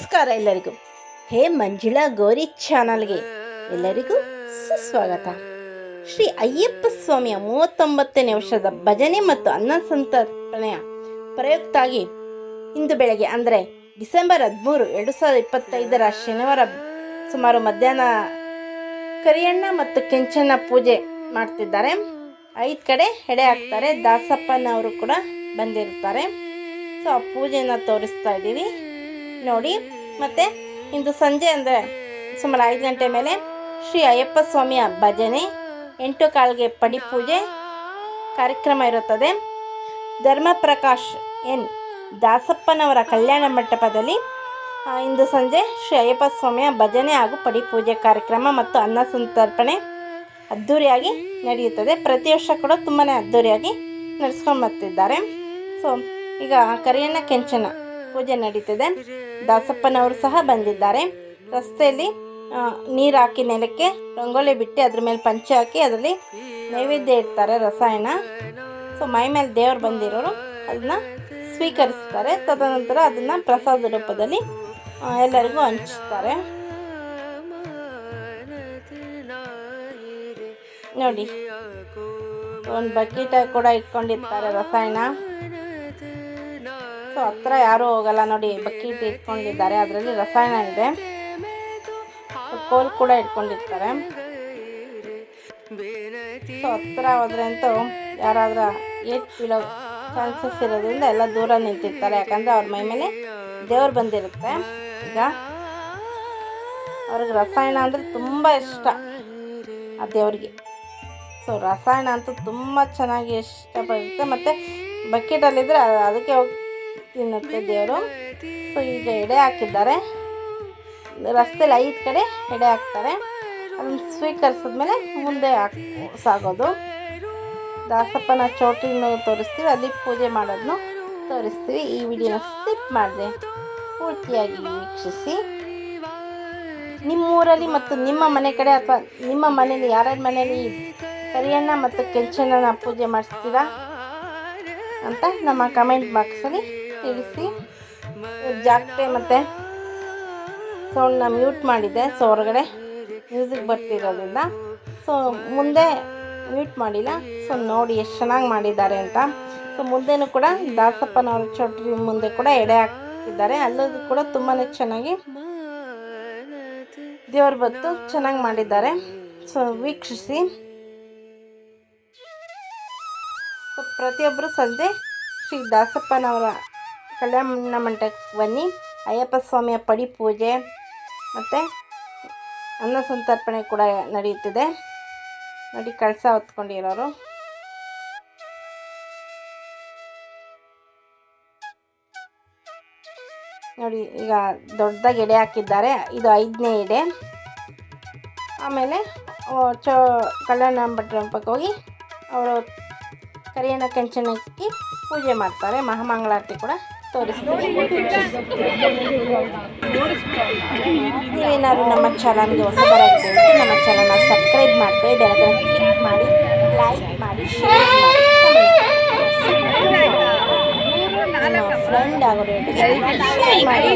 ನಮಸ್ಕಾರ ಎಲ್ಲರಿಗೂ. ಹೇ ಮಂಜುಳಾ ಗೌರಿ ಚಾನಲ್ಗೆ ಎಲ್ಲರಿಗೂ ಸುಸ್ವಾಗತ. ಶ್ರೀ ಅಯ್ಯಪ್ಪ ಸ್ವಾಮಿಯ 39ನೇ ವರ್ಷದ ಭಜನೆ ಮತ್ತು ಅನ್ನ ಸಂತರ್ಪಣೆಯ ಪ್ರಯುಕ್ತಾಗಿ ಇಂದು ಬೆಳಗ್ಗೆ ಅಂದರೆ ಡಿಸೆಂಬರ್ 13, 2025 ಶನಿವಾರ ಸುಮಾರು ಮಧ್ಯಾಹ್ನ ಕರಿಯಣ್ಣ ಮತ್ತು ಕೆಂಚಣ್ಣ ಪೂಜೆ ಮಾಡ್ತಿದ್ದಾರೆ. 5 ಕಡೆ ಎಡೆ ಹಾಕ್ತಾರೆ. ದಾಸಪ್ಪನವರು ಕೂಡ ಬಂದಿರ್ತಾರೆ. ಸೊ ಆ ಪೂಜೆನ ತೋರಿಸ್ತಾ ಇದ್ದೀವಿ ನೋಡಿ. ಮತ್ತು ಇಂದು ಸಂಜೆ ಅಂದರೆ ಸುಮಾರು 5 ಗಂಟೆ ಮೇಲೆ ಶ್ರೀ ಅಯ್ಯಪ್ಪ ಸ್ವಾಮಿಯ ಭಜನೆ, 8 ಕಾಲ್ಗೆ ಪಡಿ ಪೂಜೆ ಕಾರ್ಯಕ್ರಮ ಇರುತ್ತದೆ. ಧರ್ಮಪ್ರಕಾಶ್ ಎನ್ ದಾಸಪ್ಪನವರ ಕಲ್ಯಾಣ ಮಂಟಪದಲ್ಲಿ ಇಂದು ಸಂಜೆ ಶ್ರೀ ಅಯ್ಯಪ್ಪ ಸ್ವಾಮಿಯ ಭಜನೆ ಹಾಗೂ ಪಡಿ ಪೂಜೆ ಕಾರ್ಯಕ್ರಮ ಮತ್ತು ಅನ್ನ ಸಂತರ್ಪಣೆ ಅದ್ಧೂರಿಯಾಗಿ ನಡೆಯುತ್ತದೆ. ಪ್ರತಿ ವರ್ಷ ಕೂಡ ತುಂಬಾ ಅದ್ಧೂರಿಯಾಗಿ ನಡೆಸ್ಕೊಂಡು ಬರ್ತಿದ್ದಾರೆ. ಸೊ ಈಗ ಕರಿಯಣ್ಣ ಕೆಂಚಣ್ಣ ಪೂಜೆ ನಡೀತಿದೆ. ದಾಸಪ್ಪನವರು ಸಹ ಬಂದಿದ್ದಾರೆ. ರಸ್ತೆಯಲ್ಲಿ ನೀರು ಹಾಕಿ ನೆಲಕ್ಕೆ ರಂಗೋಲಿ ಬಿಟ್ಟು ಅದ್ರ ಮೇಲೆ ಪಂಚೆ ಹಾಕಿ ಅದರಲ್ಲಿ ನೈವೇದ್ಯ ಇಡ್ತಾರೆ, ರಸಾಯನ. ಸೊ ಮೈ ಮೇಲೆ ದೇವರು ಬಂದಿರೋರು ಅದನ್ನು ಸ್ವೀಕರಿಸ್ತಾರೆ. ತದನಂತರ ಅದನ್ನು ಪ್ರಸಾದ ರೂಪದಲ್ಲಿ ಎಲ್ಲರಿಗೂ ಹಂಚ್ತಾರೆ ನೋಡಿ. ಒಂದು ಬಕೆಟ್ ಕೂಡ ಇಟ್ಕೊಂಡಿರ್ತಾರೆ ರಸಾಯನ. ಸೊ ಹತ್ರ ಯಾರೂ ಹೋಗಲ್ಲ ನೋಡಿ, ಬಕೆಟ್ ಇಟ್ಕೊಂಡಿದ್ದಾರೆ, ಅದರಲ್ಲಿ ರಸಾಯನ ಇದೆ. ಕೋಲ್ ಕೂಡ ಇಟ್ಕೊಂಡಿರ್ತಾರೆ. ಸೊ ಹತ್ರ ಹೋದ್ರೆ ಅಂತೂ ಯಾರಾದ್ರೂ ಏಟ್ ಬೀಳೋ ಚಾನ್ಸಸ್ ಇರೋದ್ರಿಂದ ಎಲ್ಲ ದೂರ ನಿಂತಿರ್ತಾರೆ. ಯಾಕಂದರೆ ಅವ್ರ ಮೈ ಮೇಲೆ ದೇವ್ರು ಬಂದಿರುತ್ತೆ. ಈಗ ಅವ್ರಿಗೆ ರಸಾಯನ ಅಂದರೆ ತುಂಬ ಇಷ್ಟ ಆ ದೇವ್ರಿಗೆ. ಸೊ ರಸಾಯನ ಅಂತೂ ತುಂಬ ಚೆನ್ನಾಗಿ ಇಷ್ಟಪಡುತ್ತೆ. ಮತ್ತು ಬಕೆಟಲ್ಲಿದ್ದರೆ ಅದಕ್ಕೆ ಹೋಗಿ ತಿನ್ನುತ್ತೆ ದೇವರು. ಸೊ ಈಗ ಎಡೆ ಹಾಕಿದ್ದಾರೆ. ರಸ್ತೆಯಲ್ಲಿ 5 ಕಡೆ ಎಡೆ ಹಾಕ್ತಾರೆ. ಅದನ್ನು ಸ್ವೀಕರಿಸಿದ್ಮೇಲೆ ಮುಂದೆ ಸಾಗೋದು. ದಾಸಪ್ಪನ ಚೌಟ್ರಿನೂ ತೋರಿಸ್ತೀವಿ, ಅಲ್ಲಿ ಪೂಜೆ ಮಾಡೋದನ್ನು ತೋರಿಸ್ತೀವಿ. ಈ ವಿಡಿಯೋನ ಸ್ಕಿಪ್ ಮಾಡಿದೆ ಪೂರ್ತಿಯಾಗಿ ವೀಕ್ಷಿಸಿ. ನಿಮ್ಮೂರಲ್ಲಿ ಮತ್ತು ನಿಮ್ಮ ಮನೆ ಕಡೆ ಅಥವಾ ನಿಮ್ಮ ಮನೇಲಿ ಯಾರ್ಯಾರ ಮನೇಲಿ ಕರಿಯಣ್ಣ ಮತ್ತು ಕೆಂಚಣ್ಣನ ಪೂಜೆ ಮಾಡಿಸ್ತೀರಾ ಅಂತ ನಮ್ಮ ಕಮೆಂಟ್ ಬಾಕ್ಸಲ್ಲಿ ತಿಳಿಸಿ. ಜಾಗ್ಟೆ ಮತ್ತು ಸೌಂಡನ್ನ ಮ್ಯೂಟ್ ಮಾಡಿದ್ದೆ. ಸೊ ಹೊರಗಡೆ ಮ್ಯೂಸಿಕ್ ಬರ್ತಿರೋದ್ರಿಂದ ಸೊ ಮುಂದೆ ಮ್ಯೂಟ್ ಮಾಡಿಲ್ಲ. ಸೊ ನೋಡಿ ಎಷ್ಟು ಚೆನ್ನಾಗಿ ಮಾಡಿದ್ದಾರೆ ಅಂತ. ಸೊ ಮುಂದೆನೂ ಕೂಡ ದಾಸಪ್ಪನವ್ರ ಚೌಟ್ರಿ ಮುಂದೆ ಕೂಡ ಎಡೆ ಹಾಕಿದ್ದಾರೆ. ಅಲ್ಲೂ ಕೂಡ ತುಂಬಾ ಚೆನ್ನಾಗಿ ದೇವ್ರ ಬತ್ತು ಚೆನ್ನಾಗಿ ಮಾಡಿದ್ದಾರೆ. ಸೊ ವೀಕ್ಷಿಸಿ. ಸೊ ಪ್ರತಿಯೊಬ್ಬರು ಸಂಜೆ ಶ್ರೀ ದಾಸಪ್ಪನವರ ಕಲ್ಯಾಣ ಮಂಟಪಕ್ಕೆ ಬನ್ನಿ. ಅಯ್ಯಪ್ಪ ಸ್ವಾಮಿಯ ಪಡಿ ಪೂಜೆ ಮತ್ತು ಅನ್ನ ಸಂತರ್ಪಣೆ ಕೂಡ ನಡೆಯುತ್ತಿದೆ ನೋಡಿ. ಕಳಸ ಹೊತ್ಕೊಂಡಿರೋರು ನೋಡಿ. ಈಗ ದೊಡ್ಡದಾಗಿ ಎಡೆ ಹಾಕಿದ್ದಾರೆ. ಇದು 5ನೇ ಎಡೆ. ಆಮೇಲೆ ಕಲ್ಯಾಣ ಮಂಟಪಕ್ಕೆ ಹೋಗಿ ಅವರು ಕರಿಯಣ್ಣ ಕೆಂಚಣ್ಣಕ್ಕೆ ಪೂಜೆ ಮಾಡ್ತಾರೆ. ಮಹಾಮಂಗಳಾರತಿ ಕೂಡ ತೋರಿಸ್ತೀವಿ. ನೀವೇನಾದ್ರು ನಮ್ಮ ಚಾನಲ್ಗೆ ಹೊಸಬರಾಗಿದ್ದರೆ ನಮ್ಮ ಚಾನಲ್ನ ಸಬ್ಸ್ಕ್ರೈಬ್ ಮಾಡ್ಕೊಳ್ಳಿ, ಬೆಳಗ್ಗೆ ಕ್ಲಿಕ್ ಮಾಡಿ, ಲೈಕ್ ಮಾಡಿ, ಶೇರ್ ಮಾಡಿ, ನಿಮ್ಮ ಫ್ರೆಂಡ್ ಆಗೋರಿಗೆ ಶೇರ್ ಮಾಡಿ.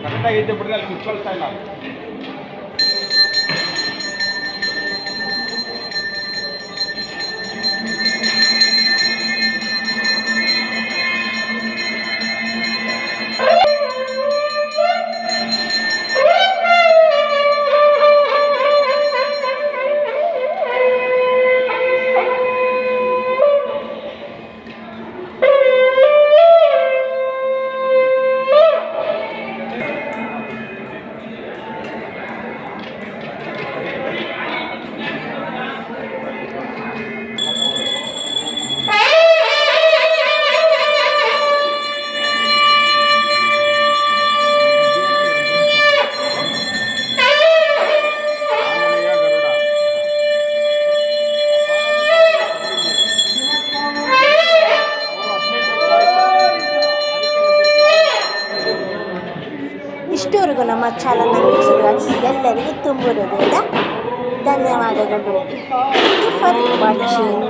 ಕರೆಕ್ಟಾಗೈತೆ ಬಿಡ್ರಿ, ಅಲ್ಲಿ ಕುತ್ಕೊಳ್ತಾ ಇಲ್ಲ. ಇಷ್ಟವರೆಗೂ ನಮ್ಮ ಚಾನಲ್ನ ವೀಕ್ಷಕರಾಗಿ ಎಲ್ಲರಿಗೂ ತುಂಬ ಹೃದಯದ ಧನ್ಯವಾದಗಳು. For watching.